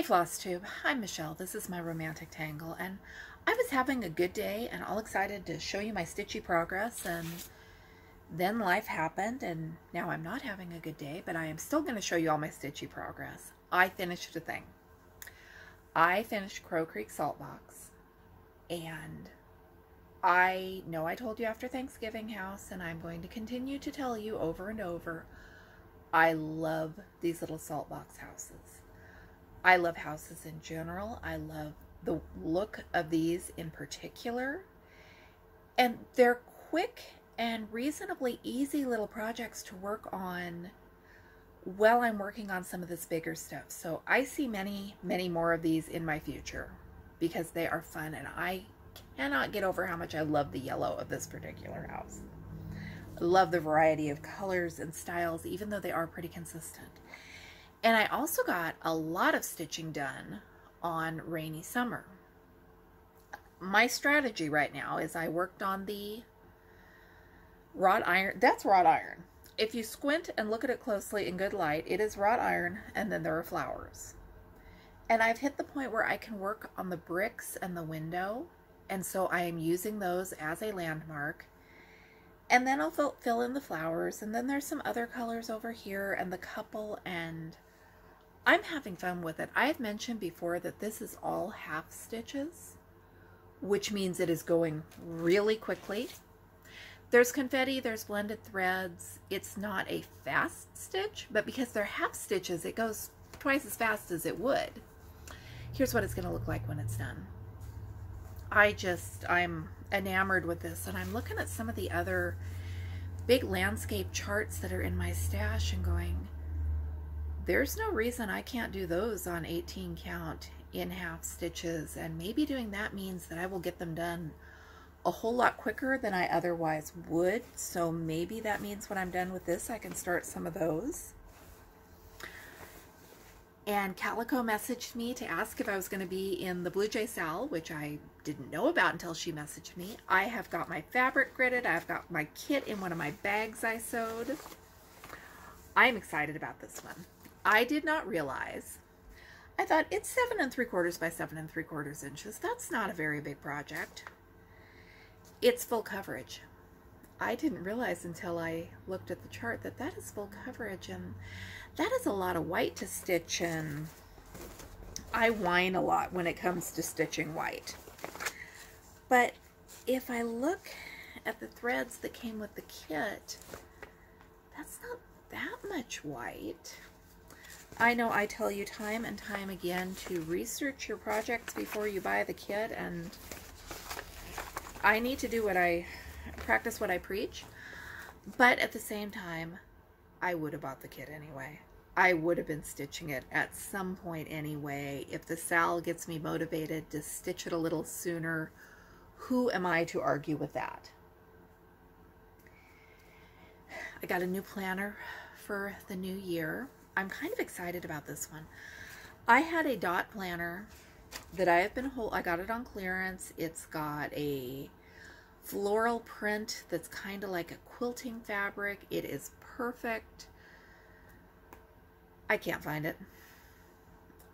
Hey Flosstube, I'm Michelle. This is my romantic tangle, and I was having a good day and all excited to show you my stitchy progress, and then life happened and now I'm not having a good day, but I am still going to show you all my stitchy progress. I finished a thing. I finished Crow Creek Salt Box, and I know I told you after Thanksgiving house, and I'm going to continue to tell you over and over, I love these little salt box houses. I love houses in general. I love the look of these in particular. And they're quick and reasonably easy little projects to work on while I'm working on some of this bigger stuff. So I see many, many more of these in my future because they are fun, and I cannot get over how much I love the yellow of this particular house. I love the variety of colors and styles, even though they are pretty consistent. And I also got a lot of stitching done on Rainy Summer. My strategy right now is I worked on the wrought iron. That's wrought iron. If you squint and look at it closely in good light, it is wrought iron, and then there are flowers. And I've hit the point where I can work on the bricks and the window, and so I am using those as a landmark. And then I'll fill in the flowers, and then there's some other colors over here and the couple, and I'm having fun with it. I've mentioned before that this is all half stitches, which means it is going really quickly. There's confetti, there's blended threads. It's not a fast stitch, but because they're half stitches, it goes twice as fast as it would. Here's what it's going to look like when it's done. I'm enamored with this, and I'm looking at some of the other big landscape charts that are in my stash and going, there's no reason I can't do those on 18 count in half stitches, and maybe doing that means that I will get them done a whole lot quicker than I otherwise would. So maybe that means when I'm done with this, I can start some of those. And Calico messaged me to ask if I was going to be in the blue Jay SAL, which I didn't know about until she messaged me. I have got my fabric gridded. I've got my kit in one of my bags I sewed. I'm excited about this one. I did not realize. I thought it's 7 3/4 by 7 3/4 inches. That's not a very big project. It's full coverage. I didn't realize until I looked at the chart that that is full coverage, and that is a lot of white to stitch, and I whine a lot when it comes to stitching white. But if I look at the threads that came with the kit, that's not that much white. I know I tell you time and time again to research your projects before you buy the kit, and I need to do practice what I preach, but at the same time, I would have bought the kit anyway. I would have been stitching it at some point anyway. If the SAL gets me motivated to stitch it a little sooner, who am I to argue with that? I got a new planner for the new year. I'm kind of excited about this one. I had a dot planner that I got it on clearance. It's got a floral print that's kind of like a quilting fabric. It is perfect. I can't find it.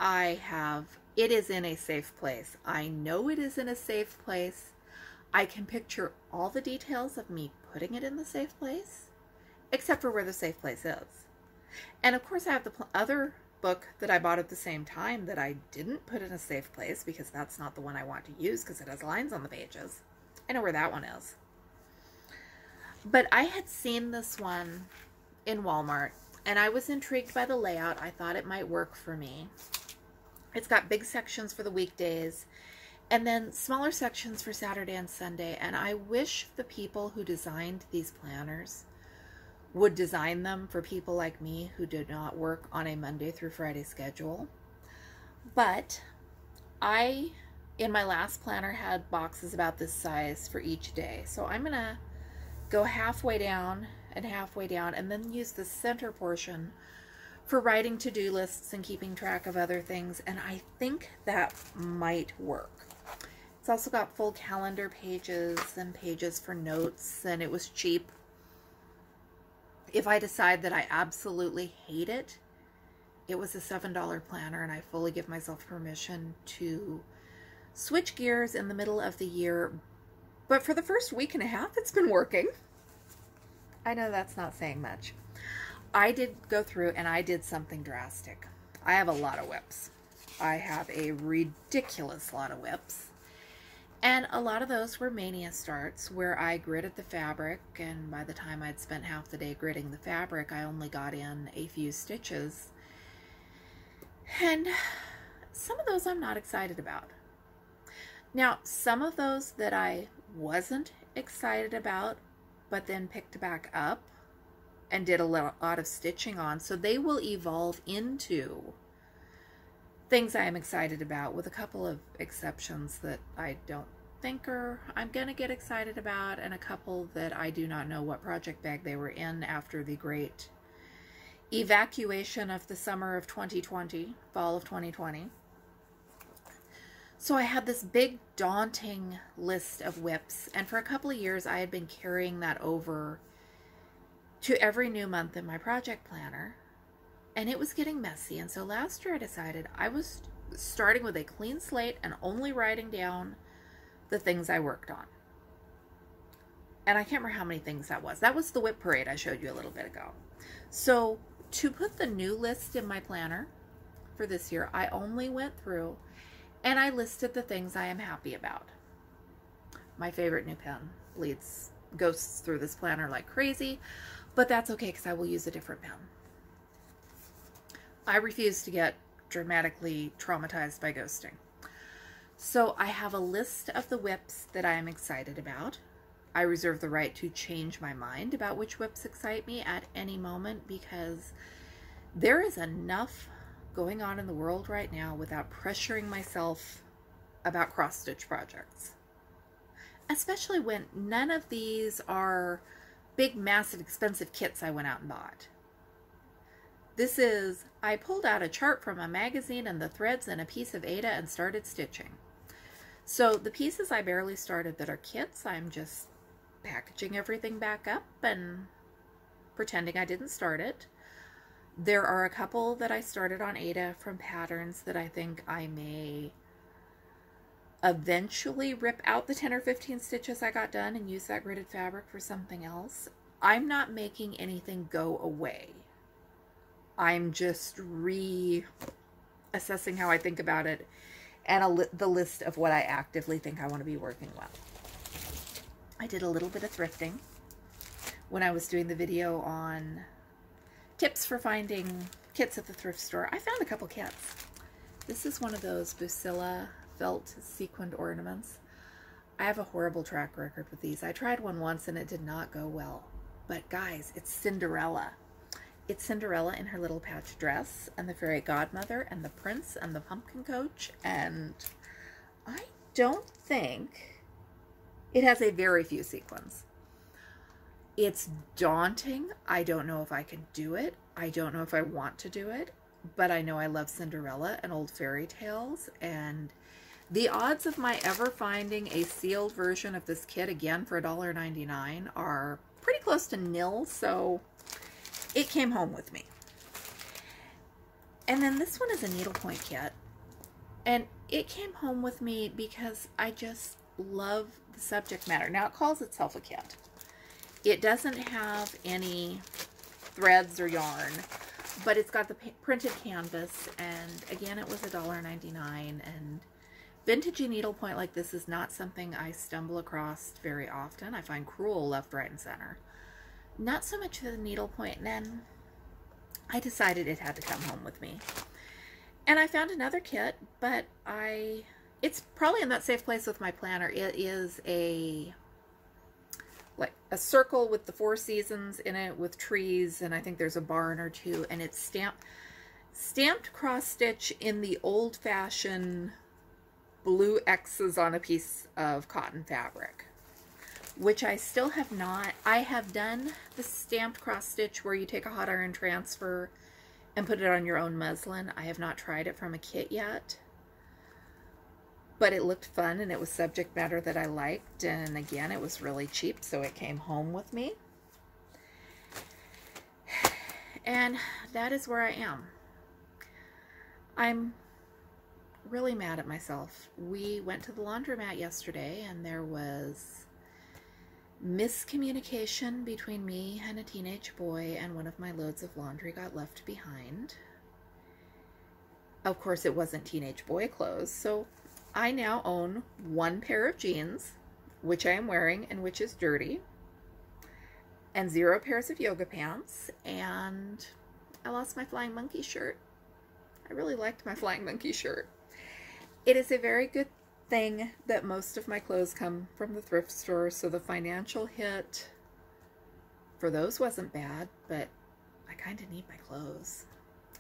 It is in a safe place. I know it is in a safe place. I can picture all the details of me putting it in the safe place, except for where the safe place is. And of course I have the other book that I bought at the same time that I didn't put in a safe place because that's not the one I want to use because it has lines on the pages. I know where that one is. But I had seen this one in Walmart, and I was intrigued by the layout. I thought it might work for me. It's got big sections for the weekdays and then smaller sections for Saturday and Sunday, and I wish the people who designed these planners would design them for people like me who do not work on a Monday through Friday schedule. But in my last planner, had boxes about this size for each day. So I'm gonna go halfway down and halfway down, and then use the center portion for writing to-do lists and keeping track of other things, and I think that might work. It's also got full calendar pages and pages for notes, and it was cheap. If I decide that I absolutely hate it, It was a $7 planner, and I fully give myself permission to switch gears in the middle of the year. But for the first week and a half, it's been working. I know that's not saying much. I did go through and I did something drastic. I have a lot of whips. I have a ridiculous lot of whips. And a lot of those were mania starts where I gridded the fabric, and by the time I'd spent half the day gridding the fabric, I only got in a few stitches. And some of those I'm not excited about. Now, some of those that I wasn't excited about, but then picked back up and did a lot of stitching on, so they will evolve into things I am excited about, with a couple of exceptions that I don't think I'm going to get excited about, and a couple that I do not know what project bag they were in after the great evacuation of the summer of 2020, fall of 2020. So I had this big daunting list of whips, and for a couple of years I had been carrying that over to every new month in my project planner. And it was getting messy, and so last year I decided I was starting with a clean slate and only writing down the things I worked on. And I can't remember how many things that was. That was the whip parade I showed you a little bit ago. So to put the new list in my planner for this year, I only went through and I listed the things I am happy about. My favorite new pen goes through this planner like crazy, but that's okay because I will use a different pen. I refuse to get dramatically traumatized by ghosting. So I have a list of the whips that I am excited about. I reserve the right to change my mind about which whips excite me at any moment, because there is enough going on in the world right now without pressuring myself about cross-stitch projects. Especially when none of these are big, massive, expensive kits I went out and bought. This is, I pulled out a chart from a magazine and the threads and a piece of Ada and started stitching. So the pieces I barely started that are kits, I'm just packaging everything back up and pretending I didn't start it. There are a couple that I started on Ada from patterns that I think I may eventually rip out the 10 or 15 stitches I got done and use that gridded fabric for something else. I'm not making anything go away. I'm just reassessing how I think about it, and the list of what I actively think I want to be working with. I did a little bit of thrifting when I was doing the video on tips for finding kits at the thrift store. I found a couple kits. This is one of those Busilla felt sequined ornaments. I have a horrible track record with these. I tried one once and it did not go well. But guys, it's Cinderella. It's Cinderella in her little patch dress, and the fairy godmother, and the prince, and the pumpkin coach, and I don't think it has a very few sequins. It's daunting. I don't know if I can do it. I don't know if I want to do it, but I know I love Cinderella and old fairy tales, and the odds of my ever finding a sealed version of this kit again for $1.99 are pretty close to nil, so it came home with me. And then this one is a needlepoint kit, and it came home with me because I just love the subject matter. Now, it calls itself a kit. It doesn't have any threads or yarn, but it's got the printed canvas, and again, it was $1.99, and vintagey needlepoint like this is not something I stumble across very often. I find crewel left, right, and center. Not so much for the needlepoint, and then I decided it had to come home with me. And I found another kit, but it's probably in that safe place with my planner. It is like a circle with the 4 seasons in it with trees, and I think there's a barn or two, and it's stamped cross stitch in the old-fashioned blue X's on a piece of cotton fabric, which I still have not. I have done the stamped cross stitch where you take a hot iron transfer and put it on your own muslin. I have not tried it from a kit yet, but it looked fun and it was subject matter that I liked, and again, it was really cheap, so it came home with me. And that is where I am. I'm really mad at myself. We went to the laundromat yesterday and there was miscommunication between me and a teenage boy, and one of my loads of laundry got left behind. Of course, it wasn't teenage boy clothes, so I now own one pair of jeans, which I am wearing and which is dirty, and 0 pairs of yoga pants, and I lost my flying monkey shirt. I really liked my flying monkey shirt. It is a very good thing that most of my clothes come from the thrift store, so the financial hit for those wasn't bad, but I kind of need my clothes.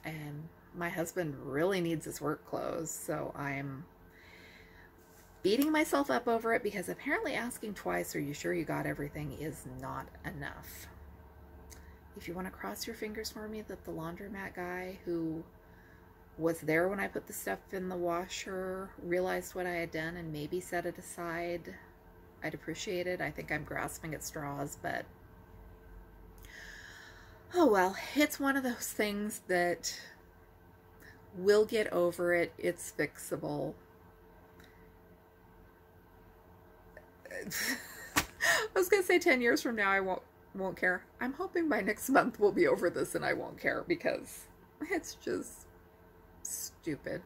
And my husband really needs his work clothes, so I'm beating myself up over it because apparently asking twice, "Are you sure you got everything?" is not enough. If you want to cross your fingers for me that the laundromat guy who was there when I put the stuff in the washer realized what I had done and maybe set it aside, I'd appreciate it. I think I'm grasping at straws, but oh well, it's one of those things that we'll get over it. It's fixable. I was gonna say 10 years from now I won't care. I'm hoping by next month we'll be over this and I won't care, because it's just stupid.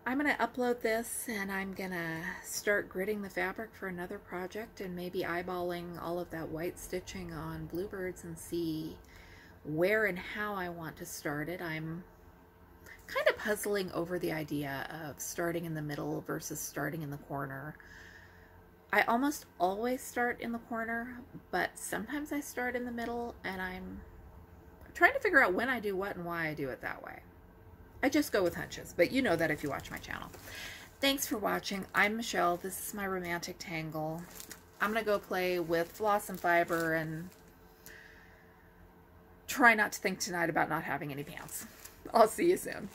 I'm gonna upload this and I'm gonna start gridding the fabric for another project and maybe eyeballing all of that white stitching on bluebirds and see where and how I want to start it. I'm kind of puzzling over the idea of starting in the middle versus starting in the corner. I almost always start in the corner, but sometimes I start in the middle, and I'm trying to figure out when I do what and why I do it that way. I just go with hunches, but you know that if you watch my channel. Thanks for watching. I'm Michelle. This is my romantic tangle. I'm going to go play with floss and fiber and try not to think tonight about not having any pants. I'll see you soon.